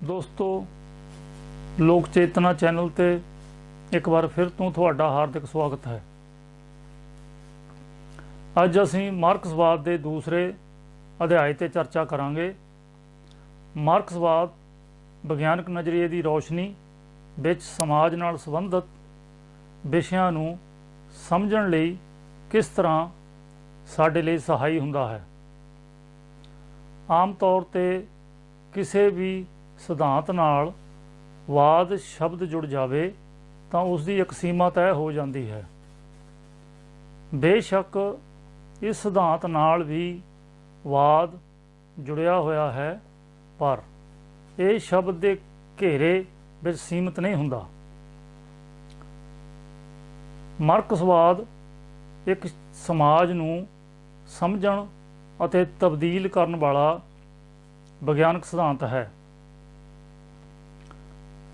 दोस्तों लोक चेतना चैनल ते एक बार फिर तो तुहाडा हार्दिक स्वागत है। अज असीं मार्क्सवाद के दूसरे अध्याय ते चर्चा करांगे। मार्क्सवाद विग्यानक नज़रिए की रोशनी विच समाज नाल संबंधित विषयां नूं समझण लई किस तरह साडे लई सहाई हुंदा है। आम तौर ते किसी भी सिद्धांत नाल वाद शब्द जुड़ जाए तो उसकी एक सीमा तय हो जाती है। बेशक इस सिद्धांत नाल भी वाद जुड़िया होया है, पर यह शब्द के घेरे विच सीमित नहीं हुंदा। मार्क्सवाद एक समाज नूं समझण अते तब्दील करन वाला विग्यानक सिद्धांत है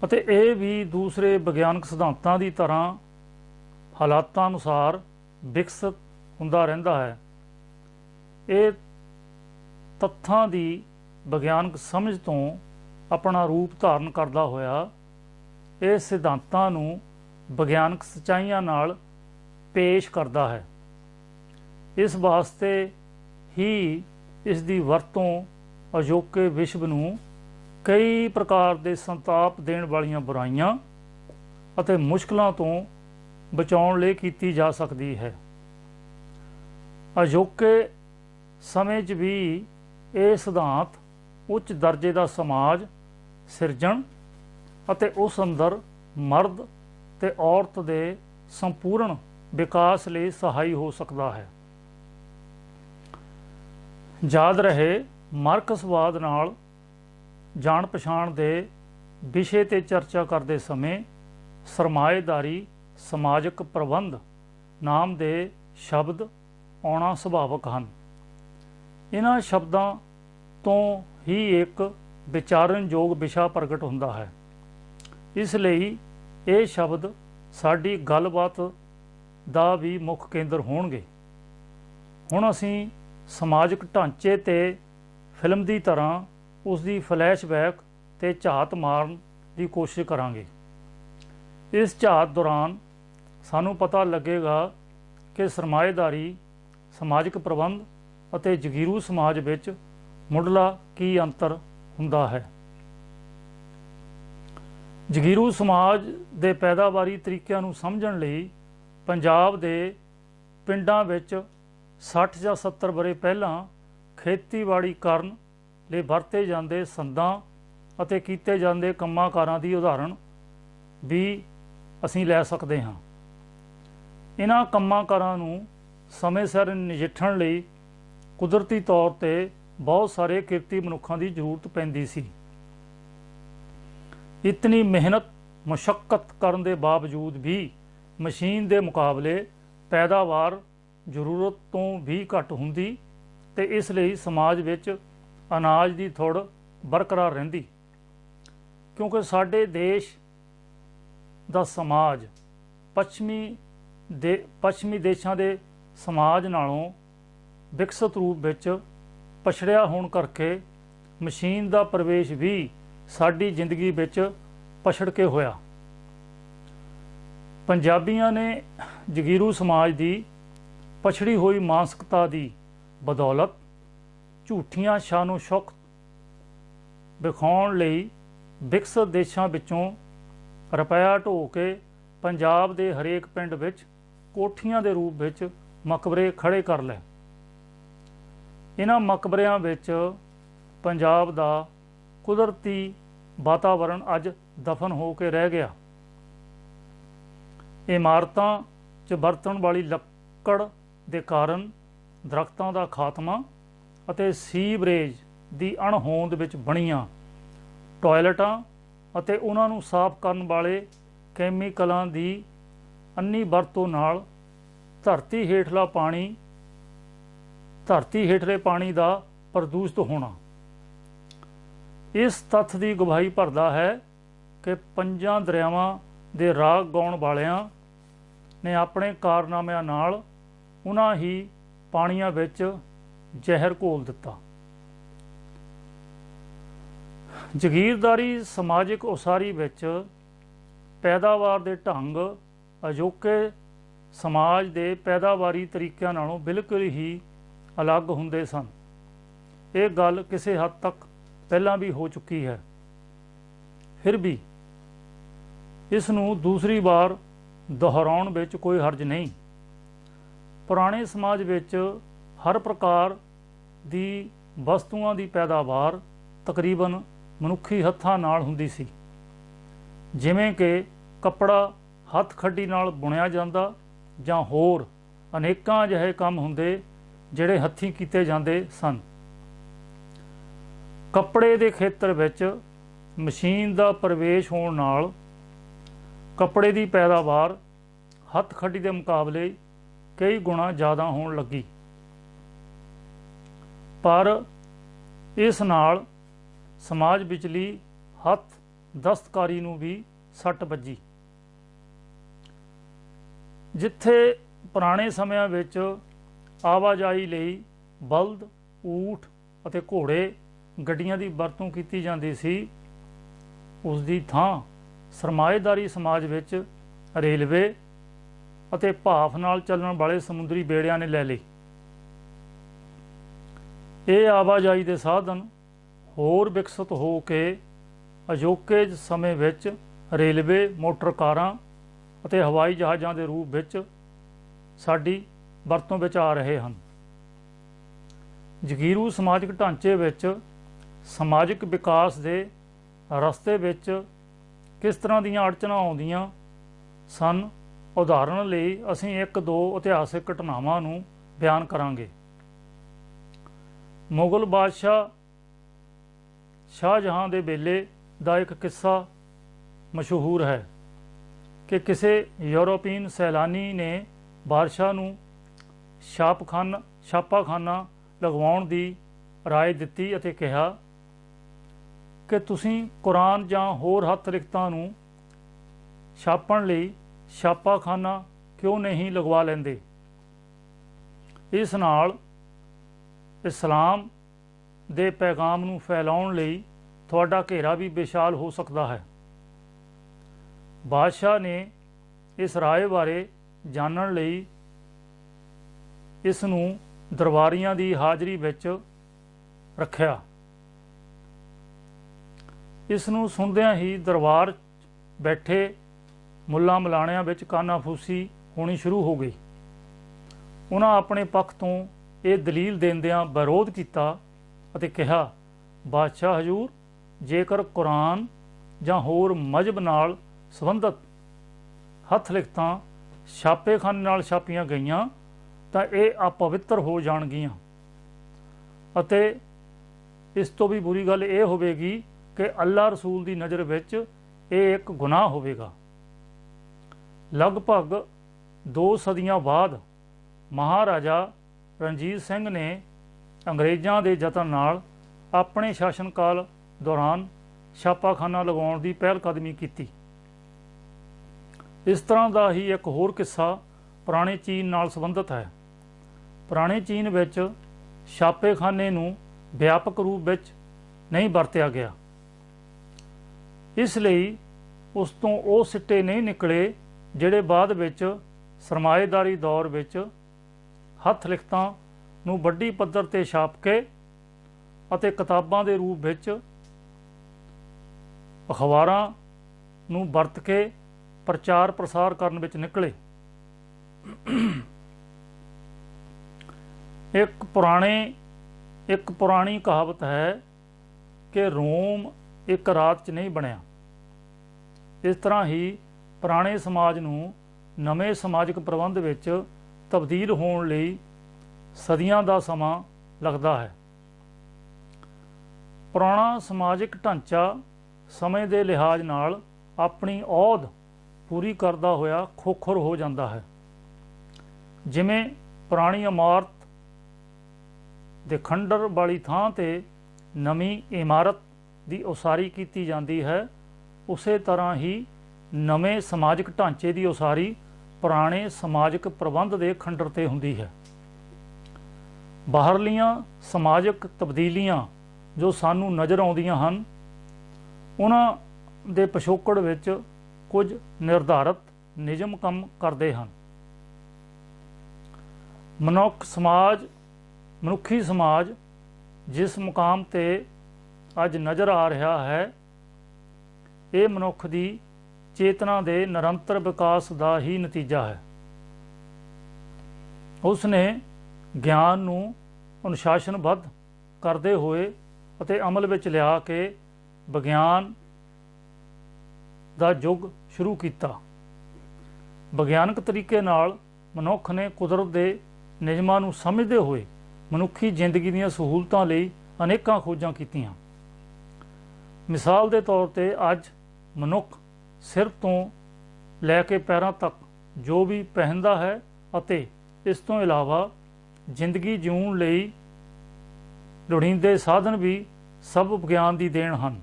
ਅਤੇ ਇਹ भी दूसरे विग्यानक सिद्धांतों की तरह हालातां अनुसार विकसित ਹੁੰਦਾ ਰਹਿੰਦਾ है। ਇਹ ਤੱਥਾਂ ਦੀ ਵਿਗਿਆਨਕ ਸਮਝ ਤੋਂ ਆਪਣਾ ਰੂਪ ਧਾਰਨ ਕਰਦਾ ਹੋਇਆ ਇਹ ਸਿਧਾਂਤਾਂ ਨੂੰ ਵਿਗਿਆਨਕ ਸੱਚਾਈਆਂ ਨਾਲ ਪੇਸ਼ ਕਰਦਾ ਹੈ। ਇਸ ਵਾਸਤੇ ਹੀ ਇਸ ਦੀ ਵਰਤੋਂ ਅਜੋਕੇ ਵਿਸ਼ਵ ਨੂੰ कई प्रकार के संताप देण वालियां बुराइयां अते मुश्किलों तो बचाउण लई कीती जा सकती है। अजोके समय च भी ये सिद्धांत उच्च दर्जे का समाज सिरजण अते उस अंदर मर्द ते औरत के संपूर्ण विकास लई सहाई हो सकता है। याद रहे मार्क्सवाद नाल जान पछाण के विषय ते चर्चा करते समय सरमाएदारी समाजिक प्रबंध नाम के शब्द आना सुभावक हैं। इन्हां शब्दों तो ही एक विचारणयोग विषय प्रगट होता है। इसलिए ये शब्द साडी गलबात का भी मुख केंद्र होणगे। हुण असीं समाजिक ढांचे ते फिल्म की तरह उसकी फ्लैशबैक ते झात मारन की कोशिश करांगे। इस झात दौरान सानू पता लगेगा कि सरमाएदारी समाजिक प्रबंध अते जगीरू समाज विच मुढ़ला की अंतर हुंदा है। जगीरू समाज दे पैदावारी तरीकों नूं समझण लई पंजाब दे पिंडां विच 60 ਜਾਂ 70 बरे पहलां खेतीबाड़ी करन ਲਈ ਵਰਤੇ ਜਾਂਦੇ ਸੰਦਾਂ ਅਤੇ ਕੀਤੇ ਜਾਂਦੇ ਕੰਮਾਂ ਕਾਰਾਂ ਦੀ ਉਦਾਹਰਣ ਵੀ ਅਸੀਂ ਲੈ ਸਕਦੇ ਹਾਂ। ਇਹਨਾਂ ਕੰਮਾਂ ਕਾਰਾਂ ਨੂੰ ਸਮੇਂ ਸਿਰ ਨਜਿੱਠਣ ਲਈ ਕੁਦਰਤੀ ਤੌਰ ਤੇ ਬਹੁਤ ਸਾਰੇ ਕਿਰਤੀ ਮਨੁੱਖਾਂ ਦੀ ਜ਼ਰੂਰਤ ਪੈਂਦੀ ਸੀ। ਇਤਨੀ ਮਿਹਨਤ ਮੁਸ਼ੱਕਤ ਕਰਨ ਦੇ ਬਾਵਜੂਦ ਵੀ ਮਸ਼ੀਨ ਦੇ ਮੁਕਾਬਲੇ ਪੈਦਾਵਾਰ ਜ਼ਰੂਰਤ ਤੋਂ ਵੀ ਘੱਟ ਹੁੰਦੀ ਤੇ ਇਸ ਲਈ ਸਮਾਜ ਵਿੱਚ अनाज की थुड़ बरकरार रहिंदी। क्योंकि साडे देश का समाज पश्चिमी देशों के समाज नालों विकसित रूप विच पछड़िया होने करके मशीन का प्रवेश भी साडी जिंदगी विच पछड़ के होया। पंजाबियों ने जगीरू समाज की पछड़ी हुई मानसिकता की बदौलत झूठियां शानो शौकत विखाउण लई विकसित देशों विचों रुपया ढो के पंजाब के हरेक पिंड विच कोठियां के रूप विच मकबरे खड़े कर लए। इन्हां मकबरियां विच पंजाब का कुदरती वातावरण अज दफन हो के रह गया। इमारतां च वरतण वाली लक्कड़ के कारण दरख्तां का खात्मा ਅਤੇ ਸੀਵਰੇਜ ਦੀ ਅਣਹੋਂਦ ਵਿੱਚ ਬਣੀਆਂ ਟੋਇਲਟਾਂ ਅਤੇ ਉਹਨਾਂ ਨੂੰ ਸਾਫ਼ ਕਰਨ ਵਾਲੇ ਕੈਮੀਕਲਾਂ ਦੀ ਅੰਨੀ ਵਰਤੋਂ ਨਾਲ ਧਰਤੀ ਹੇਠਲੇ ਪਾਣੀ ਦਾ ਪ੍ਰਦੂਸ਼ਿਤ ਹੋਣਾ ਇਸ ਤੱਥ ਦੀ ਗਵਾਹੀ ਭਰਦਾ ਹੈ ਕਿ ਪੰਜਾਂ ਦਰਿਆਵਾਂ ਦੇ ਰਾਗ ਗਾਉਣ ਵਾਲਿਆਂ ਨੇ ਆਪਣੇ ਕਾਰਨਾਮਿਆਂ ਨਾਲ ਉਹਨਾਂ ਹੀ ਪਾਣੀਆਂ ਵਿੱਚ ਜ਼ਹਿਰ ਘੋਲ ਦਿੱਤਾ। ਜਗੀਰਦਾਰੀ ਸਮਾਜਿਕ ਉਸਾਰੀ ਵਿੱਚ ਪੈਦਾਵਾਰ ਦੇ ਢੰਗ ਅਜੋਕੇ ਸਮਾਜ ਦੇ ਪੈਦਾਵਾਰੀ ਤਰੀਕਿਆਂ ਨਾਲੋਂ ਬਿਲਕੁਲ ਹੀ ਅਲੱਗ ਹੁੰਦੇ ਸਨ। ਇਹ ਗੱਲ ਕਿਸੇ ਹੱਦ ਤੱਕ ਪਹਿਲਾਂ ਵੀ ਹੋ ਚੁੱਕੀ ਹੈ। ਫਿਰ ਵੀ ਇਸ ਨੂੰ ਦੂਸਰੀ ਵਾਰ ਦੁਹਰਾਉਣ ਵਿੱਚ ਕੋਈ ਹਰਜ ਨਹੀਂ। ਪੁਰਾਣੇ ਸਮਾਜ ਵਿੱਚ ਹਰ ਪ੍ਰਕਾਰ ਦੀ ਵਸਤੂਆਂ ਦੀ ਪੈਦਾਵਾਰ ਤਕਰੀਬਨ ਮਨੁੱਖੀ ਹੱਥਾਂ ਨਾਲ ਹੁੰਦੀ ਸੀ। ਜਿਵੇਂ ਕਿ ਕੱਪੜਾ ਹੱਥ ਖੱਡੀ ਨਾਲ ਬੁਣਿਆ ਜਾਂਦਾ ਜਾਂ ਹੋਰ ਅਨੇਕਾਂ ਅਜਿਹੇ ਕੰਮ ਹੁੰਦੇ ਜਿਹੜੇ ਹੱਥੀਂ ਕੀਤੇ ਜਾਂਦੇ ਸਨ। ਕੱਪੜੇ ਦੇ ਖੇਤਰ ਵਿੱਚ ਮਸ਼ੀਨ ਦਾ ਪ੍ਰਵੇਸ਼ ਹੋਣ ਨਾਲ ਕੱਪੜੇ ਦੀ ਪੈਦਾਵਾਰ ਹੱਥ ਖੱਡੀ ਦੇ ਮੁਕਾਬਲੇ ਕਈ ਗੁਣਾ ਜ਼ਿਆਦਾ ਹੋਣ ਲੱਗੀ। ਪਰ ਇਸ ਨਾਲ ਸਮਾਜ ਵਿਚਲੀ ਹੱਥ ਦਸਤਕਾਰੀ ਨੂੰ ਵੀ ਸੱਟ ਵੱਜੀ। ਜਿੱਥੇ ਪੁਰਾਣੇ ਸਮਿਆਂ ਵਿੱਚ ਆਵਾਜਾਈ ਲਈ ਬਲਦ, ਊਠ ਅਤੇ ਘੋੜੇ ਗੱਡੀਆਂ ਦੀ ਵਰਤੋਂ ਕੀਤੀ ਜਾਂਦੀ ਸੀ, ਉਸ ਦੀ ਥਾਂ ਸਰਮਾਏਦਾਰੀ ਸਮਾਜ ਵਿੱਚ ਰੇਲਵੇ ਅਤੇ ਭਾਫ ਨਾਲ ਚੱਲਣ ਵਾਲੇ ਸਮੁੰਦਰੀ ਬੇੜਿਆਂ ਨੇ ਲੈ ਲਈ। ਇਹ ਆਵਾਜਾਈ ਦੇ ਸਾਧਨ ਹੋਰ ਵਿਕਸਿਤ ਹੋ ਕੇ ਅਜੋਕੇ ਸਮੇਂ ਵਿੱਚ ਰੇਲਵੇ, ਮੋਟਰ ਕਾਰਾਂ ਅਤੇ ਹਵਾਈ ਜਹਾਜ਼ਾਂ ਦੇ ਰੂਪ ਵਿੱਚ ਸਾਡੀ ਵਰਤੋਂ ਵਿੱਚ ਆ ਰਹੇ ਹਨ। ਜਗੀਰੂ ਸਮਾਜਿਕ ਢਾਂਚੇ ਵਿੱਚ ਸਮਾਜਿਕ ਵਿਕਾਸ ਦੇ ਰਸਤੇ ਵਿੱਚ ਕਿਸ ਤਰ੍ਹਾਂ ਦੀਆਂ ਅੜਚਨਾਂ ਆਉਂਦੀਆਂ ਸਨ, ਉਦਾਹਰਣ ਲਈ ਅਸੀਂ ਇੱਕ ਦੋ ਇਤਿਹਾਸਕ ਘਟਨਾਵਾਂ ਨੂੰ ਬਿਆਨ ਕਰਾਂਗੇ। ਮੁਗਲ ਬਾਦਸ਼ਾਹ ਸ਼ਾਹਜਹਾਂ ਦੇ ਵੇਲੇ ਦਾ ਇੱਕ ਕਿੱਸਾ ਮਸ਼ਹੂਰ ਹੈ ਕਿ ਕਿਸੇ ਯੂਰੋਪੀਅਨ ਸੈਲਾਨੀ ਨੇ ਬਾਦਸ਼ਾਹ ਨੂੰ ਛਾਪਾਖਾਨਾ ਲਗਵਾਉਣ ਦੀ ਰਾਏ ਦਿੱਤੀ ਅਤੇ ਕਿਹਾ ਕਿ ਤੁਸੀਂ ਕੁਰਾਨ ਜਾਂ ਹੋਰ ਹੱਥ ਲਿਖਤਾਂ ਨੂੰ ਛਾਪਣ ਲਈ ਛਾਪਾਖਾਨਾ ਕਿਉਂ ਨਹੀਂ ਲਗਵਾ ਲੈਂਦੇ। ਇਸ ਨਾਲ ਇਸਲਾਮ ਦੇ ਪੈਗਾਮ ਨੂੰ ਫੈਲਾਉਣ ਲਈ ਤੁਹਾਡਾ ਘੇਰਾ ਵੀ ਵਿਸ਼ਾਲ ਹੋ ਸਕਦਾ ਹੈ। ਬਾਦਸ਼ਾਹ ਨੇ ਇਸ ਰਾਏ ਬਾਰੇ ਜਾਣਨ ਲਈ ਇਸ ਨੂੰ ਦਰਬਾਰੀਆਂ ਦੀ ਹਾਜ਼ਰੀ ਵਿੱਚ ਰੱਖਿਆ। ਇਸ ਨੂੰ ਸੁਣਦਿਆਂ ਹੀ ਦਰਬਾਰ ਬੈਠੇ ਮੁੱਲਾਂ ਮਲਾਣਿਆਂ ਵਿੱਚ ਕਾਨਾਫੂਸੀ ਹੋਣੀ ਸ਼ੁਰੂ ਹੋ ਗਈ। ਉਹਨਾਂ ਆਪਣੇ ਪੱਖ ਤੋਂ ਇਹ ਦਲੀਲ ਦਿੰਦਿਆਂ ਵਿਰੋਧ ਕੀਤਾ ਅਤੇ ਕਿਹਾ, ਬਾਦਸ਼ਾਹ ਹਜ਼ੂਰ, ਜੇਕਰ ਕੁਰਾਨ ਜਾਂ ਹੋਰ ਮਜ਼ਹਬ ਨਾਲ ਸੰਬੰਧਿਤ ਹੱਥ ਲਿਖਤਾਂ ਛਾਪੇਖਾਨੇ ਨਾਲ ਛਾਪੀਆਂ ਗਈਆਂ ਤਾਂ ਇਹ ਅਪਵਿੱਤਰ ਹੋ ਜਾਣਗੀਆਂ ਅਤੇ ਇਸ ਤੋਂ ਵੀ ਬੁਰੀ ਗੱਲ ਇਹ ਹੋਵੇਗੀ ਕਿ ਅੱਲਾ ਰਸੂਲ ਦੀ ਨਜ਼ਰ ਵਿੱਚ ਇਹ ਇੱਕ ਗੁਨਾਹ ਹੋਵੇਗਾ। ਲਗਭਗ 2 ਸਦੀਆਂ ਬਾਅਦ ਮਹਾਰਾਜਾ ਰਣਜੀਤ ਸਿੰਘ ਨੇ ਅੰਗਰੇਜ਼ਾਂ ਦੇ ਯਤਨ ਨਾਲ ਆਪਣੇ ਸ਼ਾਸਨ ਕਾਲ ਦੌਰਾਨ ਛਾਪਾਖਾਨਾ ਲਗਾਉਣ ਦੀ ਪਹਿਲ ਕਦਮੀ ਕੀਤੀ। ਇਸ ਤਰ੍ਹਾਂ ਦਾ ਹੀ ਇੱਕ ਹੋਰ ਕਿੱਸਾ ਪੁਰਾਣੇ ਚੀਨ ਨਾਲ ਸੰਬੰਧਿਤ ਹੈ। ਪੁਰਾਣੇ ਚੀਨ ਵਿੱਚ ਛਾਪੇਖਾਨੇ ਨੂੰ ਵਿਆਪਕ ਰੂਪ ਵਿੱਚ ਨਹੀਂ ਵਰਤਿਆ ਗਿਆ, ਇਸ ਲਈ ਉਸ ਤੋਂ ਉਹ ਸਿੱਟੇ ਨਹੀਂ ਨਿਕਲੇ ਜਿਹੜੇ ਬਾਅਦ ਵਿੱਚ ਸਰਮਾਏਦਾਰੀ ਦੌਰ ਵਿੱਚ ਹੱਥ ਲਿਖਤਾਂ ਨੂੰ ਵੱਡੀ ਪੱਧਰ 'ਤੇ ਛਾਪ ਕੇ ਅਤੇ ਕਿਤਾਬਾਂ ਦੇ ਰੂਪ ਵਿੱਚ ਅਖਬਾਰਾਂ ਨੂੰ ਵਰਤ ਕੇ ਪ੍ਰਚਾਰ ਪ੍ਰਸਾਰ ਕਰਨ ਵਿੱਚ ਨਿਕਲੇ। ਇੱਕ ਪੁਰਾਣੀ ਕਹਾਵਤ ਹੈ ਕਿ ਰੋਮ ਇੱਕ ਰਾਤ 'ਚ ਨਹੀਂ ਬਣਿਆ। ਇਸ ਤਰ੍ਹਾਂ ਹੀ ਪੁਰਾਣੇ ਸਮਾਜ ਨੂੰ ਨਵੇਂ ਸਮਾਜਿਕ ਪ੍ਰਬੰਧ ਵਿੱਚ ਤਬਦੀਲ ਹੋਣ ਲਈ ਸਦੀਆਂ ਦਾ ਸਮਾਂ ਲੱਗਦਾ ਹੈ। ਪੁਰਾਣਾ ਸਮਾਜਿਕ ਢਾਂਚਾ ਸਮੇਂ ਦੇ ਲਿਹਾਜ਼ ਨਾਲ ਆਪਣੀ ਔਧ ਪੂਰੀ ਕਰਦਾ ਹੋਇਆ ਖੋਖਰ ਹੋ ਜਾਂਦਾ ਹੈ। ਜਿਵੇਂ ਪੁਰਾਣੀ ਇਮਾਰਤ ਦੇ ਖੰਡਰ ਵਾਲੀ ਥਾਂ 'ਤੇ ਨਵੀਂ ਇਮਾਰਤ ਦੀ ਉਸਾਰੀ ਕੀਤੀ ਜਾਂਦੀ ਹੈ, ਉਸੇ ਤਰ੍ਹਾਂ ਹੀ ਨਵੇਂ ਸਮਾਜਿਕ ਢਾਂਚੇ ਦੀ ਉਸਾਰੀ ਪੁਰਾਣੇ ਸਮਾਜਿਕ ਪ੍ਰਬੰਧ ਦੇ ਖੰਡਰ 'ਤੇ ਹੁੰਦੀ ਹੈ। ਬਾਹਰਲੀਆਂ ਸਮਾਜਿਕ ਤਬਦੀਲੀਆਂ ਜੋ ਸਾਨੂੰ ਨਜ਼ਰ ਆਉਂਦੀਆਂ ਹਨ, ਉਹਨਾਂ ਦੇ ਪਿਛੋਕੜ ਵਿੱਚ ਕੁਝ ਨਿਰਧਾਰਤ ਨਿਯਮ ਕੰਮ ਕਰਦੇ ਹਨ। ਮਨੁੱਖੀ ਸਮਾਜ ਜਿਸ ਮੁਕਾਮ ਤੇ ਅੱਜ ਨਜ਼ਰ ਆ ਰਿਹਾ ਹੈ, ਇਹ ਮਨੁੱਖ ਦੀ ਚੇਤਨਾ ਦੇ ਨਿਰੰਤਰ ਵਿਕਾਸ ਦਾ ਹੀ ਨਤੀਜਾ ਹੈ। ਉਸ ਨੇ ਗਿਆਨ ਨੂੰ ਅਨੁਸ਼ਾਸਨਬੱਧ ਕਰਦੇ ਹੋਏ ਅਤੇ ਅਮਲ ਵਿੱਚ ਲਿਆ ਕੇ ਵਿਗਿਆਨ ਦਾ ਯੁੱਗ ਸ਼ੁਰੂ ਕੀਤਾ। ਵਿਗਿਆਨਕ ਤਰੀਕੇ ਨਾਲ ਮਨੁੱਖ ਨੇ ਕੁਦਰਤ ਦੇ ਨਿਯਮਾਂ ਨੂੰ ਸਮਝਦੇ ਹੋਏ ਮਨੁੱਖੀ ਜ਼ਿੰਦਗੀ ਦੀਆਂ ਸਹੂਲਤਾਂ ਲਈ ਅਨੇਕਾਂ ਖੋਜਾਂ ਕੀਤੀਆਂ। ਮਿਸਾਲ ਦੇ ਤੌਰ ਤੇ ਅੱਜ ਮਨੁੱਖ ਸਿਰ ਤੋਂ ਲੈ ਕੇ ਪੈਰਾਂ ਤੱਕ ਜੋ ਵੀ ਪਹਿਨਦਾ ਹੈ ਅਤੇ ਇਸ ਤੋਂ ਇਲਾਵਾ ਜ਼ਿੰਦਗੀ ਜਿਉਣ ਲਈ ਲੋੜੀਂਦੇ ਸਾਧਨ ਵੀ ਸਭ ਵਿਗਿਆਨ ਦੀ ਦੇਣ ਹਨ।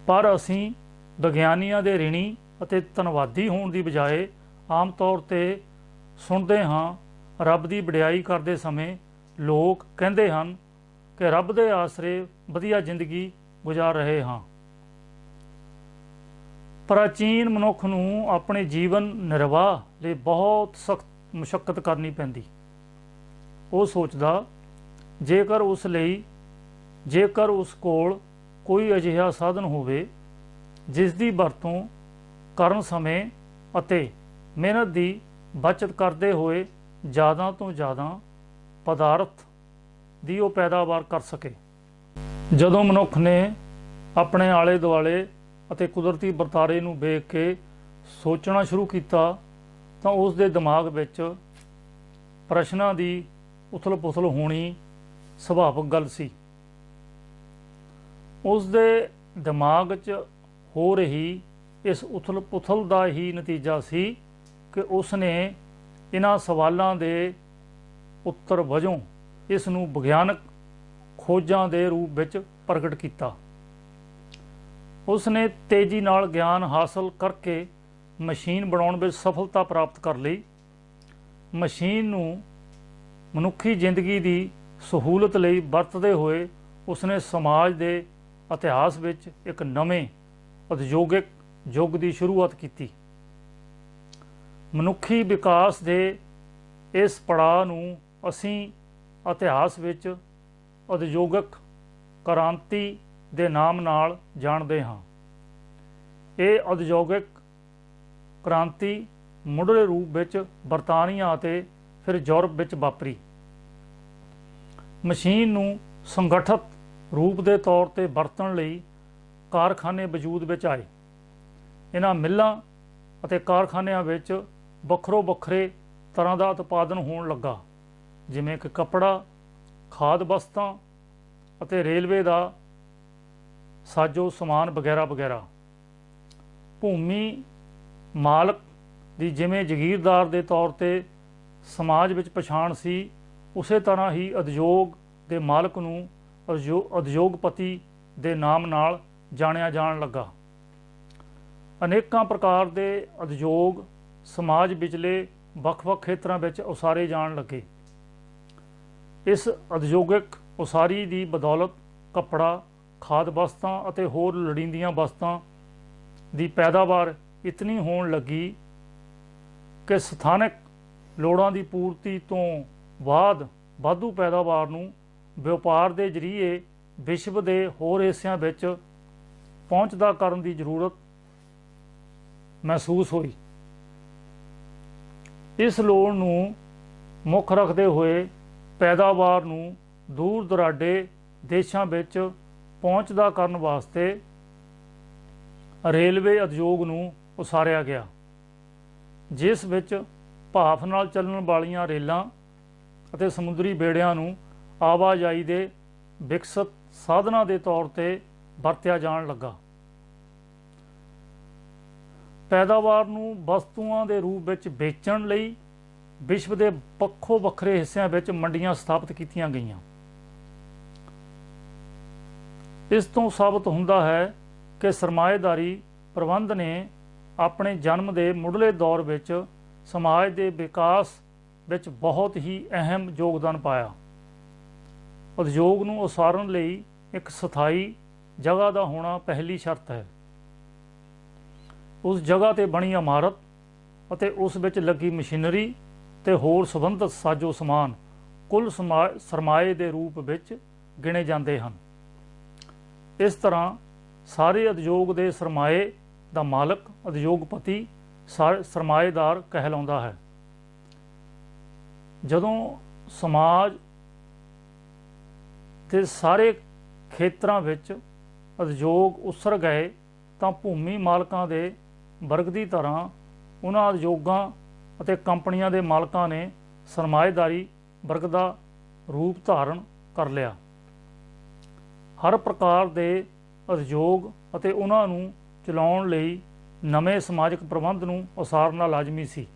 ਪਰ ਅਸੀਂ ਵਿਗਿਆਨੀਆਂ ਦੇ ਰਿਣੀ ਅਤੇ ਧੰਨਵਾਦੀ ਹੋਣ ਦੀ ਬਜਾਏ ਆਮ ਤੌਰ ਤੇ ਸੁਣਦੇ ਹਾਂ ਰੱਬ ਦੀ ਵਡਿਆਈ ਕਰਦੇ ਸਮੇਂ ਲੋਕ ਕਹਿੰਦੇ ਹਨ ਕਿ ਰੱਬ ਦੇ ਆਸਰੇ ਵਧੀਆ ਜ਼ਿੰਦਗੀ ਗੁਜ਼ਾਰ ਰਹੇ ਹਾਂ। ਪ੍ਰਾਚੀਨ ਮਨੁੱਖ ਨੂੰ ਆਪਣੇ ਜੀਵਨ ਨਿਰਵਾਹ ਲਈ ਬਹੁਤ ਸਖਤ ਮੁਸ਼ੱਕਤ ਕਰਨੀ ਪੈਂਦੀ। ਉਹ ਸੋਚਦਾ ਜੇਕਰ ਉਸ ਕੋਲ ਕੋਈ ਅਜਿਹਾ ਸਾਧਨ ਹੋਵੇ ਜਿਸ ਦੀ ਵਰਤੋਂ ਕਰਨ ਸਮੇਂ ਅਤੇ ਮਿਹਨਤ ਦੀ ਬਚਤ ਕਰਦੇ ਹੋਏ ਜ਼ਿਆਦਾ ਤੋਂ ਜ਼ਿਆਦਾ ਪਦਾਰਥ ਦੀ ਉਹ ਪੈਦਾਵਾਰ ਕਰ ਸਕੇ। ਜਦੋਂ ਮਨੁੱਖ ਨੇ ਆਪਣੇ ਆਲੇ ਦੁਆਲੇ ਅਤੇ ਕੁਦਰਤੀ ਵਰਤਾਰੇ ਨੂੰ ਵੇਖ ਕੇ ਸੋਚਣਾ ਸ਼ੁਰੂ ਕੀਤਾ ਤਾਂ ਉਸ ਦੇ ਦਿਮਾਗ ਵਿੱਚ ਪ੍ਰਸ਼ਨਾਂ ਦੀ ਉਥਲ ਪੁਥਲ ਹੋਣੀ ਸੁਭਾਵਿਕ ਗੱਲ ਸੀ। ਉਸ ਦੇ ਦਿਮਾਗ 'ਚ ਹੋ ਰਹੀ ਇਸ ਉਥਲ ਪੁਥਲ ਦਾ ਹੀ ਨਤੀਜਾ ਸੀ ਕਿ ਉਸ ਨੇ ਇਹਨਾਂ ਸਵਾਲਾਂ ਦੇ ਉੱਤਰ ਵਜੋਂ ਇਸ ਨੂੰ ਵਿਗਿਆਨਕ ਖੋਜਾਂ ਦੇ ਰੂਪ ਵਿੱਚ ਪ੍ਰਗਟ ਕੀਤਾ। ਉਸ ਨੇ ਤੇਜ਼ੀ ਨਾਲ ਗਿਆਨ ਹਾਸਲ ਕਰਕੇ ਮਸ਼ੀਨ ਬਣਾਉਣ ਵਿੱਚ ਸਫਲਤਾ ਪ੍ਰਾਪਤ ਕਰ ਲਈ। ਮਸ਼ੀਨ ਨੂੰ ਮਨੁੱਖੀ ਜ਼ਿੰਦਗੀ ਦੀ ਸਹੂਲਤ ਲਈ ਵਰਤਦੇ ਹੋਏ ਉਸਨੇ ਸਮਾਜ ਦੇ ਇਤਿਹਾਸ ਵਿੱਚ ਇੱਕ ਨਵੇਂ ਉਦਯੋਗਿਕ ਯੁੱਗ ਦੀ ਸ਼ੁਰੂਆਤ ਕੀਤੀ। ਮਨੁੱਖੀ ਵਿਕਾਸ ਦੇ ਇਸ ਪੜਾਅ ਨੂੰ ਅਸੀਂ ਇਤਿਹਾਸ ਵਿੱਚ ਉਦਯੋਗਿਕ ਕ੍ਰਾਂਤੀ ਦੇ ਨਾਮ ਨਾਲ ਜਾਣਦੇ ਹਾਂ। ਇਹ ਉਦਯੋਗਿਕ ਕ੍ਰਾਂਤੀ ਮੁੱਢਲੇ ਰੂਪ ਵਿੱਚ ਬਰਤਾਨੀਆ ਅਤੇ ਫਿਰ ਯੂਰਪ ਵਿੱਚ ਵਾਪਰੀ। ਮਸ਼ੀਨ ਨੂੰ ਸੰਗਠਿਤ ਰੂਪ ਦੇ ਤੌਰ ਤੇ ਵਰਤਣ ਲਈ ਕਾਰਖਾਨੇ ਵਜੂਦ ਵਿੱਚ ਆਏ। ਇਹਨਾਂ ਮਿੱਲਾਂ ਅਤੇ ਕਾਰਖਾਨਿਆਂ ਵਿੱਚ ਵੱਖਰੋ ਵੱਖਰੇ ਤਰ੍ਹਾਂ ਦਾ ਉਤਪਾਦਨ ਹੋਣ ਲੱਗਾ, ਜਿਵੇਂ ਕਿ ਕੱਪੜਾ, ਖਾਦ ਵਸਤਾਂ ਅਤੇ ਰੇਲਵੇ ਦਾ ਸਾਜੋ ਸਮਾਨ ਵਗੈਰਾ ਵਗੈਰਾ। ਭੂਮੀ ਮਾਲਕ ਦੀ ਜਿਵੇਂ ਜਾਗੀਰਦਾਰ ਦੇ ਤੌਰ ਤੇ ਸਮਾਜ ਵਿੱਚ ਪਛਾਣ ਸੀ, ਉਸੇ ਤਰ੍ਹਾਂ ਹੀ ਉਦਯੋਗ ਦੇ ਮਾਲਕ ਨੂੰ ਉਦਯੋਗਪਤੀ ਦੇ ਨਾਮ ਨਾਲ ਜਾਣਿਆ ਜਾਣ ਲੱਗਾ। ਅਨੇਕਾਂ ਪ੍ਰਕਾਰ ਦੇ ਉਦਯੋਗ ਸਮਾਜ ਵਿਚਲੇ ਵੱਖ-ਵੱਖ ਖੇਤਰਾਂ ਵਿੱਚ ਉਸਾਰੇ ਜਾਣ ਲੱਗੇ। ਇਸ ਉਦਯੋਗਿਕ ਉਸਾਰੀ ਦੀ ਬਦੌਲਤ ਕੱਪੜਾ, ਖਾਦ ਵਸਤਾਂ ਅਤੇ ਹੋਰ ਲੋੜੀਂਦੀਆਂ ਵਸਤਾਂ ਦੀ ਪੈਦਾਵਾਰ ਇਤਨੀ ਹੋਣ ਲੱਗੀ ਕਿ ਸਥਾਨਕ ਲੋੜਾਂ ਦੀ ਪੂਰਤੀ ਤੋਂ ਬਾਅਦ ਵਾਧੂ ਪੈਦਾਵਾਰ ਨੂੰ ਵਪਾਰ ਦੇ ਜ਼ਰੀਏ ਵਿਸ਼ਵ ਦੇ ਹੋਰ ਹਿੱਸਿਆਂ ਵਿੱਚ ਪਹੁੰਚਦਾ ਕਰਨ ਦੀ ਜ਼ਰੂਰਤ ਮਹਿਸੂਸ ਹੋਈ। ਇਸ ਲੋੜ ਨੂੰ ਮੁੱਖ ਰੱਖਦੇ ਹੋਏ ਪੈਦਾਵਾਰ ਨੂੰ ਦੂਰ ਦੁਰਾਡੇ ਦੇਸ਼ਾਂ ਵਿੱਚ ਪਹੁੰਚਦਾ ਕਰਨ ਵਾਸਤੇ ਰੇਲਵੇ ਉਦਯੋਗ ਨੂੰ ਉਸਾਰਿਆ ਗਿਆ, ਜਿਸ ਵਿੱਚ ਭਾਫ ਨਾਲ ਚੱਲਣ ਵਾਲੀਆਂ ਰੇਲਾਂ ਅਤੇ ਸਮੁੰਦਰੀ ਬੇੜਿਆਂ ਨੂੰ ਆਵਾਜਾਈ ਦੇ ਵਿਕਸਿਤ ਸਾਧਨਾਂ ਦੇ ਤੌਰ ਤੇ ਵਰਤਿਆ ਜਾਣ ਲੱਗਾ। ਪੈਦਾਵਾਰ ਨੂੰ ਵਸਤੂਆਂ ਦੇ ਰੂਪ ਵਿੱਚ ਵੇਚਣ ਲਈ ਵਿਸ਼ਵ ਦੇ ਵੱਖੋ ਵੱਖਰੇ ਹਿੱਸਿਆਂ ਵਿੱਚ ਮੰਡੀਆਂ ਸਥਾਪਿਤ ਕੀਤੀਆਂ ਗਈਆਂ। ਇਸ ਤੋਂ ਸਾਬਤ ਹੁੰਦਾ ਹੈ ਕਿ ਸਰਮਾਏਦਾਰੀ ਪ੍ਰਬੰਧ ਨੇ ਆਪਣੇ ਜਨਮ ਦੇ ਮੁੱਢਲੇ ਦੌਰ ਵਿੱਚ ਸਮਾਜ ਦੇ ਵਿਕਾਸ ਵਿੱਚ ਬਹੁਤ ਹੀ ਅਹਿਮ ਯੋਗਦਾਨ ਪਾਇਆ। ਉਦਯੋਗ ਨੂੰ ਉਸਾਰਨ ਲਈ ਇੱਕ ਸਥਾਈ ਜਗ੍ਹਾ ਦਾ ਹੋਣਾ ਪਹਿਲੀ ਸ਼ਰਤ ਹੈ। ਉਸ ਜਗ੍ਹਾ ਤੇ ਬਣੀ ਇਮਾਰਤ ਅਤੇ ਉਸ ਵਿੱਚ ਲੱਗੀ ਮਸ਼ੀਨਰੀ ਤੇ ਹੋਰ ਸੰਬੰਧਿਤ ਸਾਜੋ ਸਮਾਨ ਕੁੱਲ ਸਰਮਾਏ ਦੇ ਰੂਪ ਵਿੱਚ ਗਿਣੇ ਜਾਂਦੇ ਹਨ। ਇਸ ਤਰ੍ਹਾਂ ਸਾਰੇ ਉਦਯੋਗ ਦੇ ਸਰਮਾਏ ਦਾ ਮਾਲਕ ਉਦਯੋਗਪਤੀ ਸਰਮਾਏਦਾਰ ਕਹਿਲਾਉਂਦਾ ਹੈ। ਜਦੋਂ ਸਮਾਜ ਦੇ ਸਾਰੇ ਖੇਤਰਾਂ ਵਿੱਚ ਉਦਯੋਗ ਉਸਰ ਗਏ ਤਾਂ ਭੂਮੀ ਮਾਲਕਾਂ ਦੇ ਵਰਗ ਦੀ ਤਰ੍ਹਾਂ ਉਹਨਾਂ ਉਦਯੋਗਾਂ ਅਤੇ ਕੰਪਨੀਆਂ ਦੇ ਮਾਲਕਾਂ ਨੇ ਸਰਮਾਏਦਾਰੀ ਵਰਗ ਦਾ ਰੂਪ ਧਾਰਨ ਕਰ ਲਿਆ। ਹਰ ਪ੍ਰਕਾਰ ਦੇ ਉਦਯੋਗ ਅਤੇ ਉਹਨਾਂ ਨੂੰ ਚਲਾਉਣ ਲਈ ਨਵੇਂ ਸਮਾਜਿਕ ਪ੍ਰਬੰਧ ਨੂੰ ਉਸਾਰਨਾ ਲਾਜ਼ਮੀ ਸੀ।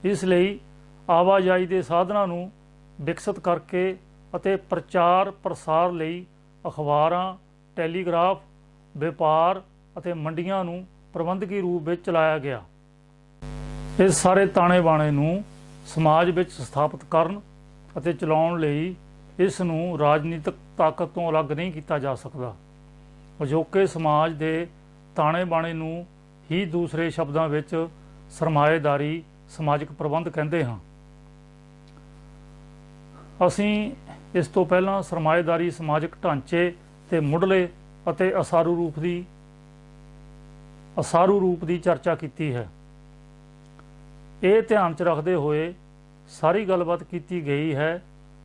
ਇਸ ਲਈ ਆਵਾਜਾਈ ਦੇ ਸਾਧਨਾਂ ਨੂੰ ਵਿਕਸਿਤ ਕਰਕੇ ਅਤੇ ਪ੍ਰਚਾਰ ਪ੍ਰਸਾਰ ਲਈ ਅਖਬਾਰਾਂ, ਟੈਲੀਗ੍ਰਾਫ, ਵਪਾਰ ਅਤੇ ਮੰਡੀਆਂ ਨੂੰ ਪ੍ਰਬੰਧਕੀ ਰੂਪ ਵਿੱਚ ਚਲਾਇਆ ਗਿਆ। ਇਸ ਸਾਰੇ ਤਾਣੇ ਬਾਣੇ ਨੂੰ ਸਮਾਜ ਵਿੱਚ ਸਥਾਪਿਤ ਕਰਨ ਅਤੇ ਚਲਾਉਣ ਲਈ ਇਸ ਨੂੰ ਰਾਜਨੀਤਿਕ ਤਾਕਤ ਤੋਂ ਅਲੱਗ ਨਹੀਂ ਕੀਤਾ ਜਾ ਸਕਦਾ। ਅਜੋਕੇ ਸਮਾਜ ਦੇ ਤਾਣੇ ਬਾਣੇ ਨੂੰ ਹੀ ਦੂਸਰੇ ਸ਼ਬਦਾਂ ਵਿੱਚ ਸਰਮਾਏਦਾਰੀ ਸਮਾਜਿਕ ਪ੍ਰਬੰਧ ਕਹਿੰਦੇ ਹਾਂ। ਅਸੀਂ ਇਸ ਤੋਂ ਪਹਿਲਾਂ ਸਰਮਾਏਦਾਰੀ ਸਮਾਜਿਕ ਢਾਂਚੇ ਤੇ ਮੁੱਢਲੇ ਅਤੇ ਅਸਾਰੂ ਰੂਪ ਦੀ ਚਰਚਾ ਕੀਤੀ ਹੈ। ਇਹ ਧਿਆਨ 'ਚ ਰੱਖਦੇ ਹੋਏ ਸਾਰੀ ਗੱਲਬਾਤ ਕੀਤੀ ਗਈ ਹੈ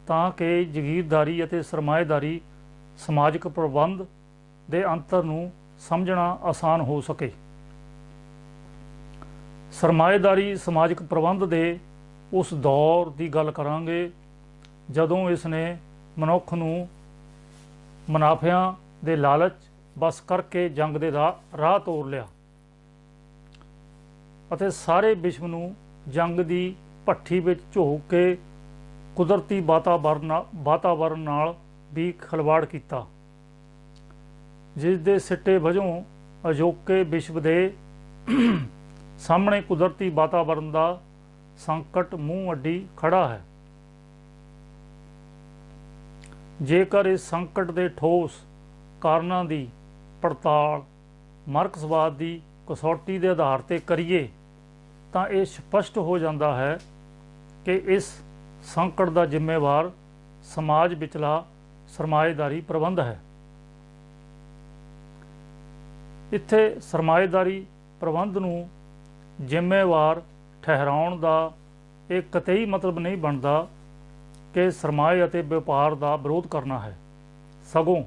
ਤਾਂ ਕਿ ਜਗੀਰਦਾਰੀ ਅਤੇ ਸਰਮਾਏਦਾਰੀ ਸਮਾਜਿਕ ਪ੍ਰਬੰਧ ਦੇ ਅੰਤਰ ਨੂੰ ਸਮਝਣਾ ਆਸਾਨ ਹੋ ਸਕੇ। ਸਰਮਾਏਦਾਰੀ ਸਮਾਜਿਕ ਪ੍ਰਬੰਧ ਦੇ ਉਸ ਦੌਰ ਦੀ ਗੱਲ ਕਰਾਂਗੇ ਜਦੋਂ ਇਸ ਨੇ ਮਨੁੱਖ ਨੂੰ ਮੁਨਾਫਿਆਂ ਦੇ ਲਾਲਚ ਬਸ ਕਰਕੇ ਜੰਗ ਦੇ ਰਾਹ ਤੋਰ ਲਿਆ ਅਤੇ ਸਾਰੇ ਵਿਸ਼ਵ ਨੂੰ ਜੰਗ ਦੀ ਭੱਠੀ ਵਿੱਚ ਝੋਕ ਕੇ ਕੁਦਰਤੀ ਵਾਤਾਵਰਨ ਨਾਲ ਵੀ ਖਿਲਵਾੜ ਕੀਤਾ, ਜਿਸ ਦੇ ਸਿੱਟੇ ਵਜੋਂ ਅਜੋਕੇ ਵਿਸ਼ਵ ਦੇ ਸਾਹਮਣੇ ਕੁਦਰਤੀ ਵਾਤਾਵਰਨ ਦਾ ਸੰਕਟ ਮੂੰਹ ਅੱਡੀ ਖੜਾ ਹੈ। ਜੇਕਰ ਇਸ ਸੰਕਟ ਦੇ ਠੋਸ ਕਾਰਨਾਂ ਦੀ ਪੜਤਾਲ ਮਾਰਕਸਵਾਦ ਦੀ ਕਸੌਟੀ ਦੇ ਆਧਾਰ ਤੇ ਕਰੀਏ ਤਾਂ ਇਹ ਸਪਸ਼ਟ ਹੋ ਜਾਂਦਾ ਹੈ ਕਿ ਇਸ ਸੰਕਟ ਦਾ ਜ਼ਿੰਮੇਵਾਰ ਸਮਾਜ ਵਿਚਲਾ ਸਰਮਾਏਦਾਰੀ ਪ੍ਰਬੰਧ ਹੈ। ਇੱਥੇ ਸਰਮਾਏਦਾਰੀ ਪ੍ਰਬੰਧ ਨੂੰ ਜ਼ਿੰਮੇਵਾਰ ਠਹਿਰਾਉਣ ਦਾ ਇਹ ਕਤਈ ਮਤਲਬ ਨਹੀਂ ਬਣਦਾ ਕਿ ਸਰਮਾਏ ਅਤੇ ਵਪਾਰ ਦਾ ਵਿਰੋਧ ਕਰਨਾ ਹੈ, ਸਗੋਂ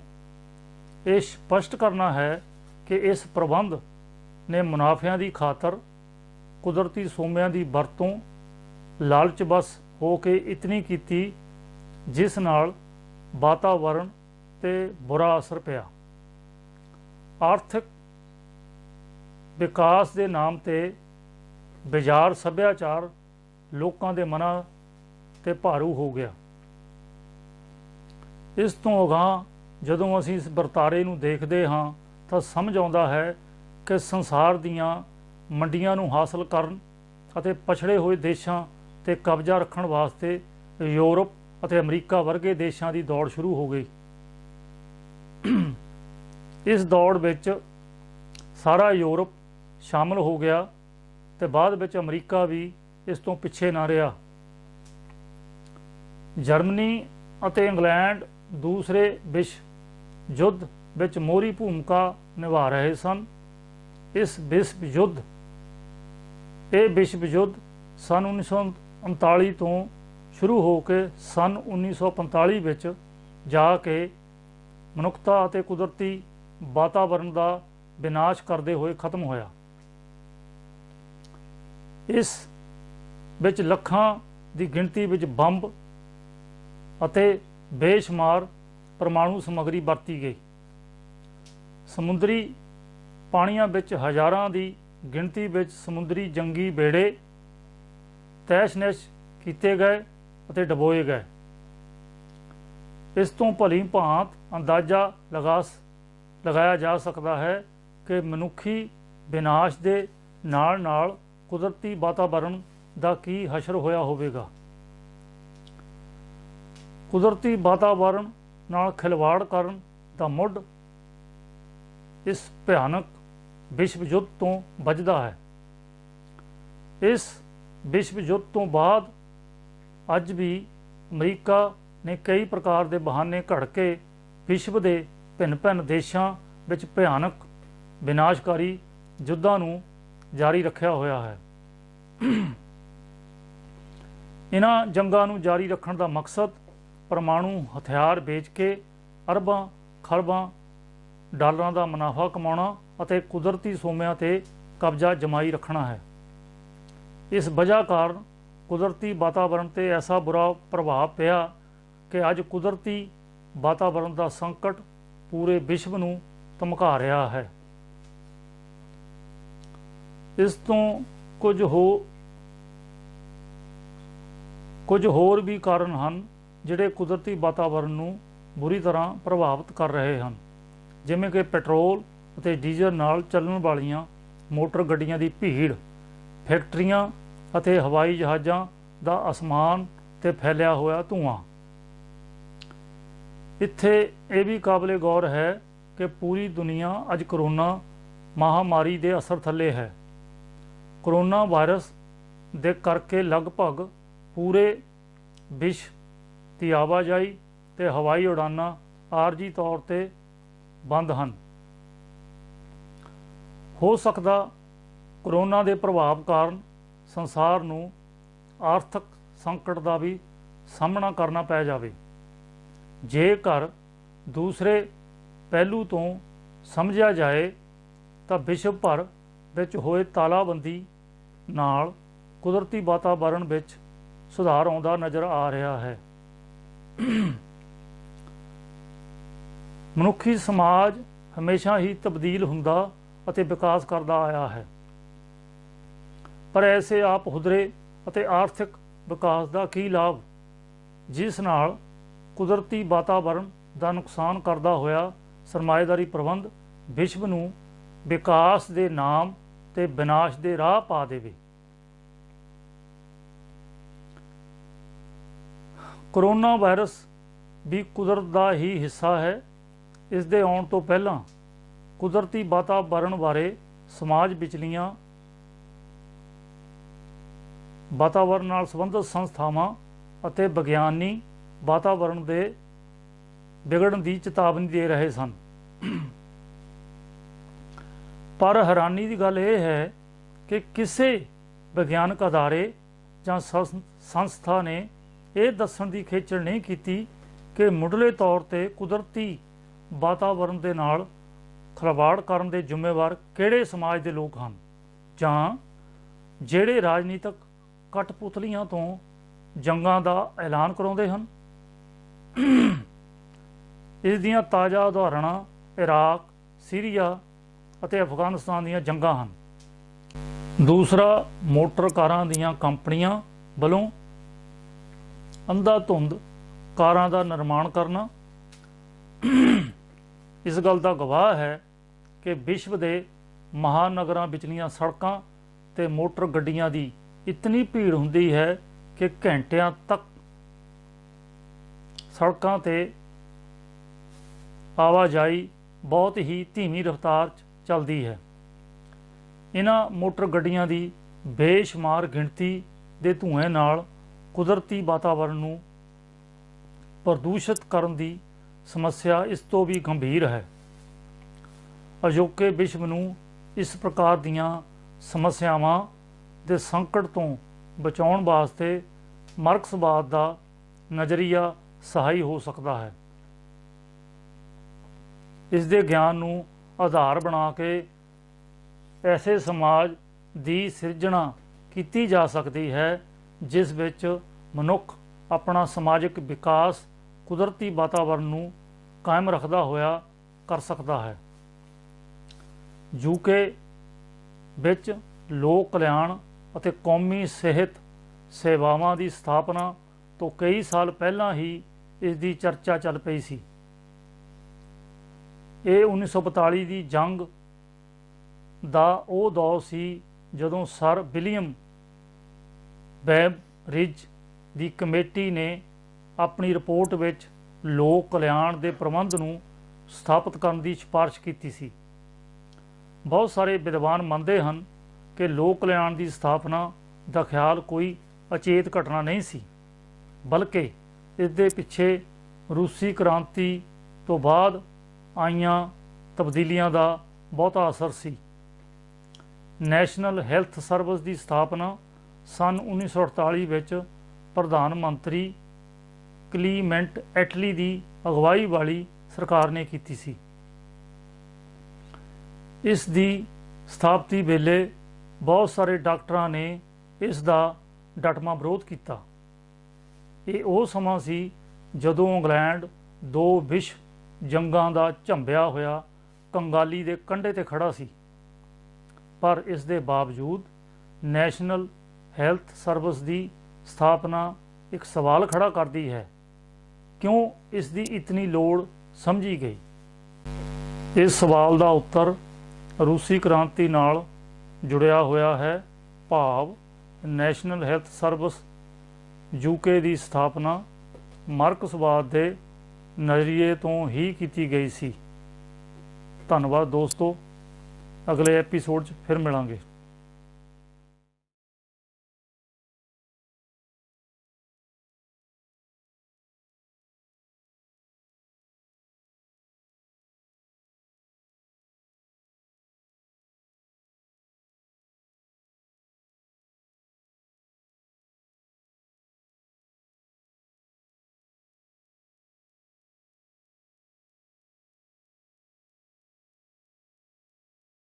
ਇਹ ਸਪਸ਼ਟ ਕਰਨਾ ਹੈ ਕਿ ਇਸ ਪ੍ਰਬੰਧ ਨੇ ਮੁਨਾਫਿਆਂ ਦੀ ਖਾਤਰ ਕੁਦਰਤੀ ਸੋਮਿਆਂ ਦੀ ਵਰਤੋਂ ਲਾਲਚ ਬਸ ਹੋ ਕੇ ਇਤਨੀ ਕੀਤੀ ਜਿਸ ਨਾਲ ਵਾਤਾਵਰਨ ਤੇ ਬੁਰਾ ਅਸਰ ਪਿਆ। ਆਰਥਿਕ ਵਿਕਾਸ ਦੇ ਨਾਮ ਤੇ ਬਾਜ਼ਾਰ ਸੱਭਿਆਚਾਰ ਲੋਕਾਂ ਦੇ ਮਨਾਂ ਤੇ ਭਾਰੂ ਹੋ ਗਿਆ। ਇਸ ਤੋਂ ਅਗਾਂਹ ਜਦੋਂ ਅਸੀਂ ਇਸ ਵਰਤਾਰੇ ਨੂੰ ਦੇਖਦੇ ਹਾਂ ਤਾਂ ਸਮਝ ਆਉਂਦਾ ਹੈ ਕਿ ਸੰਸਾਰ ਦੀਆਂ ਮੰਡੀਆਂ ਨੂੰ ਹਾਸਲ ਕਰਨ ਅਤੇ ਪਛੜੇ ਹੋਏ ਦੇਸ਼ਾਂ ਤੇ ਕਬਜ਼ਾ ਰੱਖਣ ਵਾਸਤੇ ਯੂਰਪ ਅਤੇ ਅਮਰੀਕਾ ਵਰਗੇ ਦੇਸ਼ਾਂ ਦੀ ਦੌੜ ਸ਼ੁਰੂ ਹੋ ਗਈ। ਇਸ ਦੌੜ ਵਿੱਚ ਸਾਰਾ ਯੂਰਪ ਸ਼ਾਮਲ ਹੋ ਗਿਆ ਤੇ ਬਾਅਦ ਵਿੱਚ ਅਮਰੀਕਾ ਵੀ ਇਸ ਤੋਂ ਪਿੱਛੇ ਨਾ ਰਿਹਾ। ਜਰਮਨੀ ਅਤੇ ਇੰਗਲੈਂਡ ਦੂਸਰੇ ਵਿਸ਼ਵ ਯੁੱਧ ਵਿੱਚ ਮੋਹਰੀ ਭੂਮਿਕਾ ਨਿਭਾ ਰਹੇ ਸਨ। ਇਹ ਵਿਸ਼ਵ ਯੁੱਧ ਸੰਨ 1939 ਤੋਂ ਸ਼ੁਰੂ ਹੋ ਕੇ ਸੰਨ 1945 ਵਿੱਚ ਜਾ ਕੇ ਮਨੁੱਖਤਾ ਅਤੇ ਕੁਦਰਤੀ ਵਾਤਾਵਰਨ ਦਾ ਵਿਨਾਸ਼ ਕਰਦੇ ਹੋਏ ਖਤਮ ਹੋਇਆ। ਇਸ ਵਿੱਚ ਲੱਖਾਂ ਦੀ ਗਿਣਤੀ ਵਿੱਚ ਬੰਬ ਅਤੇ ਬੇਸ਼ੁਮਾਰ ਪਰਮਾਣੂ ਸਮੱਗਰੀ ਵਰਤੀ ਗਈ। ਸਮੁੰਦਰੀ ਪਾਣੀਆਂ ਵਿੱਚ ਹਜ਼ਾਰਾਂ ਦੀ ਗਿਣਤੀ ਵਿੱਚ ਸਮੁੰਦਰੀ ਜੰਗੀ ਬੇੜੇ ਤਹਿਸ਼-ਨਹਿਸ਼ ਕੀਤੇ ਗਏ ਅਤੇ ਡੁਬੋਏ ਗਏ। ਇਸ ਤੋਂ ਭਲੀ ਭਾਂਤ ਅੰਦਾਜ਼ਾ ਲਗਾਇਆ ਜਾ ਸਕਦਾ ਹੈ ਕਿ ਮਨੁੱਖੀ ਵਿਨਾਸ਼ ਦੇ ਨਾਲ ਨਾਲ ਕੁਦਰਤੀ ਵਾਤਾਵਰਨ ਦਾ ਕੀ ਹਸ਼ਰ ਹੋਇਆ ਹੋਵੇਗਾ। ਕੁਦਰਤੀ ਵਾਤਾਵਰਨ ਨਾਲ ਖਿਲਵਾੜ ਕਰਨ ਦਾ ਮੁੱਢ ਇਸ ਭਿਆਨਕ ਵਿਸ਼ਵ ਯੁੱਧ ਤੋਂ ਵੱਜਦਾ ਹੈ। ਇਸ ਵਿਸ਼ਵ ਯੁੱਧ ਤੋਂ ਬਾਅਦ ਅੱਜ ਵੀ ਅਮਰੀਕਾ ਨੇ ਕਈ ਪ੍ਰਕਾਰ ਦੇ ਬਹਾਨੇ ਘੜ ਕੇ ਵਿਸ਼ਵ ਦੇ ਭਿੰਨ ਭਿੰਨ ਦੇਸ਼ਾਂ ਵਿੱਚ ਭਿਆਨਕ ਵਿਨਾਸ਼ਕਾਰੀ ਯੁੱਧਾਂ ਨੂੰ ਜਾਰੀ ਰੱਖਿਆ ਹੋਇਆ ਹੈ। ਇਹਨਾਂ ਜੰਗਾਂ ਨੂੰ ਜਾਰੀ ਰੱਖਣ ਦਾ ਮਕਸਦ ਪਰਮਾਣੂ ਹਥਿਆਰ ਵੇਚ ਕੇ ਅਰਬਾਂ ਖਰਬਾਂ ਡਾਲਰਾਂ ਦਾ ਮੁਨਾਫਾ ਕਮਾਉਣਾ ਅਤੇ ਕੁਦਰਤੀ ਸੋਮਿਆਂ ਤੇ ਕਬਜ਼ਾ ਜਮਾਈ ਰੱਖਣਾ ਹੈ। ਇਸ ਵਜ੍ਹਾ ਕਾਰਨ ਕੁਦਰਤੀ ਵਾਤਾਵਰਣ ਤੇ ਐਸਾ ਬੁਰਾ ਪ੍ਰਭਾਵ ਪਿਆ ਕਿ ਅੱਜ ਕੁਦਰਤੀ ਵਾਤਾਵਰਣ ਦਾ ਸੰਕਟ ਪੂਰੇ ਵਿਸ਼ਵ ਨੂੰ ਧਮਕਾ ਰਿਹਾ ਹੈ। ਇਸ ਤੋਂ ਕੁਝ ਹੋਰ ਵੀ ਕਾਰਨ ਹਨ ਜਿਹੜੇ ਕੁਦਰਤੀ ਵਾਤਾਵਰਣ ਨੂੰ ਬੁਰੀ ਤਰ੍ਹਾਂ ਪ੍ਰਭਾਵਿਤ ਕਰ ਰਹੇ ਹਨ, ਜਿਵੇਂ ਕਿ ਪੈਟਰੋਲ ਅਤੇ ਡੀਜ਼ਲ ਨਾਲ ਚੱਲਣ ਵਾਲੀਆਂ ਮੋਟਰ ਗੱਡੀਆਂ ਦੀ ਭੀੜ, ਫੈਕਟਰੀਆਂ ਅਤੇ ਹਵਾਈ ਜਹਾਜ਼ਾਂ ਦਾ ਅਸਮਾਨ 'ਤੇ ਫੈਲਿਆ ਹੋਇਆ ਧੂੰਆਂ। ਇੱਥੇ ਇਹ ਵੀ ਕਾਬਲੇ ਗੌਰ ਹੈ ਕਿ ਪੂਰੀ ਦੁਨੀਆ ਅੱਜ ਕਰੋਨਾ ਮਹਾਮਾਰੀ ਦੇ ਅਸਰ ਥੱਲੇ ਹੈ। ਕਰੋਨਾ ਵਾਇਰਸ ਦੇ ਕਰਕੇ ਲਗਭਗ ਪੂਰੇ ਵਿਸ਼ਵ ਦੀ ਆਵਾਜਾਈ ਅਤੇ ਹਵਾਈ ਉਡਾਨਾਂ ਆਰਜੀ ਤੌਰ 'ਤੇ ਬੰਦ ਹਨ। ਹੋ ਸਕਦਾ ਕਰੋਨਾ ਦੇ ਪ੍ਰਭਾਵ ਕਾਰਨ ਸੰਸਾਰ ਨੂੰ ਆਰਥਿਕ ਸੰਕਟ ਦਾ ਵੀ ਸਾਹਮਣਾ ਕਰਨਾ ਪੈ ਜਾਵੇ। ਜੇਕਰ ਦੂਸਰੇ ਪਹਿਲੂ ਤੋਂ ਸਮਝਿਆ ਜਾਏ ਤਾਂ ਵਿਸ਼ਵ ਭਰ ਵਿੱਚ ਹੋਏ ਤਾਲਾਬੰਦੀ ਨਾਲ ਕੁਦਰਤੀ ਵਾਤਾਵਰਣ ਵਿੱਚ ਸੁਧਾਰ ਆਉਂਦਾ ਨਜ਼ਰ ਆ ਰਿਹਾ ਹੈ। ਮਨੁੱਖੀ ਸਮਾਜ ਹਮੇਸ਼ਾ ਹੀ ਤਬਦੀਲ ਹੁੰਦਾ ਅਤੇ ਵਿਕਾਸ ਕਰਦਾ ਆਇਆ ਹੈ, ਪਰ ਐਸੇ ਆਪ ਹੁਦਰੇ ਅਤੇ ਆਰਥਿਕ ਵਿਕਾਸ ਦਾ ਕੀ ਲਾਭ, ਜਿਸ ਨਾਲ ਕੁਦਰਤੀ ਵਾਤਾਵਰਣ ਦਾ ਨੁਕਸਾਨ ਕਰਦਾ ਹੋਇਆ ਸਰਮਾਏਦਾਰੀ ਪ੍ਰਬੰਧ ਵਿਸ਼ਵ ਨੂੰ ਵਿਕਾਸ ਦੇ ਨਾਮ ਤੇ ਵਿਨਾਸ਼ ਦੇ ਰਾਹ ਪਾ ਦੇਵੇ। ਕਰੋਨਾ ਵਾਇਰਸ ਵੀ ਕੁਦਰਤ ਦਾ ਹੀ ਹਿੱਸਾ ਹੈ। ਇਸ ਦੇ ਆਉਣ ਤੋਂ ਪਹਿਲਾਂ ਕੁਦਰਤੀ ਵਾਤਾਵਰਣ ਬਾਰੇ ਸਮਾਜ ਵਿਚਲੀਆਂ ਵਾਤਾਵਰਣ ਨਾਲ ਸੰਬੰਧਿਤ ਸੰਸਥਾਵਾਂ ਅਤੇ ਵਿਗਿਆਨੀ ਵਾਤਾਵਰਣ ਦੇ ਵਿਗੜਨ ਦੀ ਚੇਤਾਵਨੀ ਦੇ ਰਹੇ ਸਨ। ਪਰ ਹੈਰਾਨੀ ਦੀ ਗੱਲ ਇਹ ਹੈ ਕਿ ਕਿਸੇ ਵਿਗਿਆਨਕ ਅਦਾਰੇ ਜਾਂ ਸੰਸਥਾ ਨੇ ਇਹ ਦੱਸਣ ਦੀ ਖੇਚਲ ਨਹੀਂ ਕੀਤੀ ਕਿ ਮੁੱਢਲੇ ਤੌਰ 'ਤੇ ਕੁਦਰਤੀ ਵਾਤਾਵਰਣ ਦੇ ਨਾਲ ਖਿਲਵਾੜ ਕਰਨ ਦੇ ਜ਼ਿੰਮੇਵਾਰ ਕਿਹੜੇ ਸਮਾਜ ਦੇ ਲੋਕ ਹਨ, ਜਾਂ ਜਿਹੜੇ ਰਾਜਨੀਤਿਕ ਕਠਪੁਤਲੀਆਂ ਤੋਂ ਜੰਗਾਂ ਦਾ ਐਲਾਨ ਕਰਾਉਂਦੇ ਹਨ। ਇਸ ਦੀਆਂ ਤਾਜ਼ਾ ਉਦਾਹਰਣਾਂ ਇਰਾਕ, ਸੀਰੀਆ ਅਤੇ ਅਫਗਾਨਿਸਤਾਨ ਦੀਆਂ ਜੰਗਾਂ ਹਨ। ਦੂਸਰਾ, ਮੋਟਰ ਕਾਰਾਂ ਦੀਆਂ ਕੰਪਨੀਆਂ ਵੱਲੋਂ ਅੰਧਾਧੁੰਦ ਕਾਰਾਂ ਦਾ ਨਿਰਮਾਣ ਕਰਨਾ ਇਸ ਗੱਲ ਦਾ ਗਵਾਹ ਹੈ ਕਿ ਵਿਸ਼ਵ ਦੇ ਮਹਾਨਗਰਾਂ ਵਿਚਲੀਆਂ ਸੜਕਾਂ ਤੇ ਮੋਟਰ ਗੱਡੀਆਂ ਦੀ ਇਤਨੀ ਭੀੜ ਹੁੰਦੀ ਹੈ ਕਿ ਘੰਟਿਆਂ ਤੱਕ ਸੜਕਾਂ ਤੇ ਆਵਾਜਾਈ ਬਹੁਤ ਹੀ ਧੀਮੀ ਰਫ਼ਤਾਰ 'ਚ ਚੱਲਦੀ ਹੈ। ਇਹਨਾਂ ਮੋਟਰ ਗੱਡੀਆਂ ਦੀ ਬੇਸ਼ੁਮਾਰ ਗਿਣਤੀ ਦੇ ਧੂੰਏਂ ਨਾਲ ਕੁਦਰਤੀ ਵਾਤਾਵਰਣ ਨੂੰ ਪ੍ਰਦੂਸ਼ਿਤ ਕਰਨ ਦੀ ਸਮੱਸਿਆ ਇਸ ਤੋਂ ਵੀ ਗੰਭੀਰ ਹੈ। ਅਜੋਕੇ ਵਿਸ਼ਵ ਨੂੰ ਇਸ ਪ੍ਰਕਾਰ ਦੀਆਂ ਸਮੱਸਿਆਵਾਂ ਦੇ ਸੰਕਟ ਤੋਂ ਬਚਾਉਣ ਵਾਸਤੇ ਮਾਰਕਸਵਾਦ ਦਾ ਨਜ਼ਰੀਆ ਸਹਾਈ ਹੋ ਸਕਦਾ ਹੈ। ਇਸ ਦੇ ਗਿਆਨ ਨੂੰ ਆਧਾਰ ਬਣਾ ਕੇ ਐਸੇ ਸਮਾਜ ਦੀ ਸਿਰਜਣਾ ਕੀਤੀ ਜਾ ਸਕਦੀ ਹੈ ਜਿਸ ਵਿੱਚ ਮਨੁੱਖ ਆਪਣਾ ਸਮਾਜਿਕ ਵਿਕਾਸ ਕੁਦਰਤੀ ਵਾਤਾਵਰਣ ਨੂੰ ਕਾਇਮ ਰੱਖਦਾ ਹੋਇਆ ਕਰ ਸਕਦਾ ਹੈ। ਯੂਕੇ ਵਿੱਚ ਲੋਕ ਕਲਿਆਣ ਅਤੇ ਕੌਮੀ ਸਿਹਤ ਸੇਵਾਵਾਂ ਦੀ ਸਥਾਪਨਾ ਤੋਂ ਕਈ ਸਾਲ ਪਹਿਲਾਂ ਹੀ ਇਸ ਦੀ ਚਰਚਾ ਚੱਲ ਪਈ ਸੀ। ਇਹ 1942 ਦੀ ਜੰਗ ਦਾ ਉਹ ਦੌਰ ਸੀ ਜਦੋਂ ਸਰ ਵਿਲੀਅਮ ਬੈਬਰਿਜ ਦੀ ਕਮੇਟੀ ਨੇ ਆਪਣੀ ਰਿਪੋਰਟ ਵਿੱਚ ਲੋਕ ਕਲਿਆਣ ਦੇ ਪ੍ਰਬੰਧ ਨੂੰ ਸਥਾਪਿਤ ਕਰਨ ਦੀ ਸਿਫਾਰਿਸ਼ ਕੀਤੀ ਸੀ। ਬਹੁਤ ਸਾਰੇ ਵਿਦਵਾਨ ਮੰਨਦੇ ਹਨ ਕਿ ਲੋਕ ਕਲਿਆਣ ਦੀ ਸਥਾਪਨਾ ਦਾ ਖਿਆਲ ਕੋਈ ਅਚੇਤ ਘਟਨਾ ਨਹੀਂ ਸੀ, ਬਲਕਿ ਇਸ ਦੇ ਪਿੱਛੇ ਰੂਸੀ ਕ੍ਰਾਂਤੀ ਤੋਂ ਬਾਅਦ ਆਈਆਂ ਤਬਦੀਲੀਆਂ ਦਾ ਬਹੁਤਾ ਅਸਰ ਸੀ। ਨੈਸ਼ਨਲ ਹੈਲਥ ਸਰਵਿਸ ਦੀ ਸਥਾਪਨਾ ਸੰਨ 1948 ਵਿੱਚ ਪ੍ਰਧਾਨ ਮੰਤਰੀ ਕਲੀਮੈਂਟ ਐਟਲੀ ਦੀ ਅਗਵਾਈ ਵਾਲੀ ਸਰਕਾਰ ਨੇ ਕੀਤੀ ਸੀ। ਇਸ ਦੀ ਸਥਾਪਤੀ ਵੇਲੇ ਬਹੁਤ ਸਾਰੇ ਡਾਕਟਰਾਂ ਨੇ ਇਸ ਦਾ ਡਟਵਾਂ ਵਿਰੋਧ ਕੀਤਾ। ਇਹ ਉਹ ਸਮਾਂ ਸੀ ਜਦੋਂ ਇੰਗਲੈਂਡ ਦੋ ਵਿਸ਼ਵ ਜੰਗਾਂ ਦਾ ਝੰਬਿਆ ਹੋਇਆ ਕੰਗਾਲੀ ਦੇ ਕੰਢੇ ਤੇ ਖੜਾ ਸੀ, ਪਰ ਇਸ ਦੇ ਬਾਵਜੂਦ ਨੈਸ਼ਨਲ ਹੈਲਥ ਸਰਵਿਸ ਦੀ ਸਥਾਪਨਾ ਇੱਕ ਸਵਾਲ ਖੜਾ ਕਰਦੀ ਹੈ, ਕਿਉਂ ਇਸ ਦੀ ਇਤਨੀ ਲੋੜ ਸਮਝੀ ਗਈ। ਇਸ ਸਵਾਲ ਦਾ ਉੱਤਰ ਰੂਸੀ ਕ੍ਰਾਂਤੀ ਨਾਲ ਜੁੜਿਆ ਹੋਇਆ ਹੈ, ਭਾਵ ਨੈਸ਼ਨਲ ਹੈਲਥ ਸਰਵਿਸ ਯੂਕੇ ਦੀ ਸਥਾਪਨਾ ਮਾਰਕਸਵਾਦ ਦੇ ਨਜ਼ਰੀਏ ਤੋਂ ਹੀ ਕੀਤੀ ਗਈ ਸੀ। ਧੰਨਵਾਦ ਦੋਸਤੋ, ਅਗਲੇ ਐਪੀਸੋਡ 'ਚ ਫਿਰ ਮਿਲਾਂਗੇ।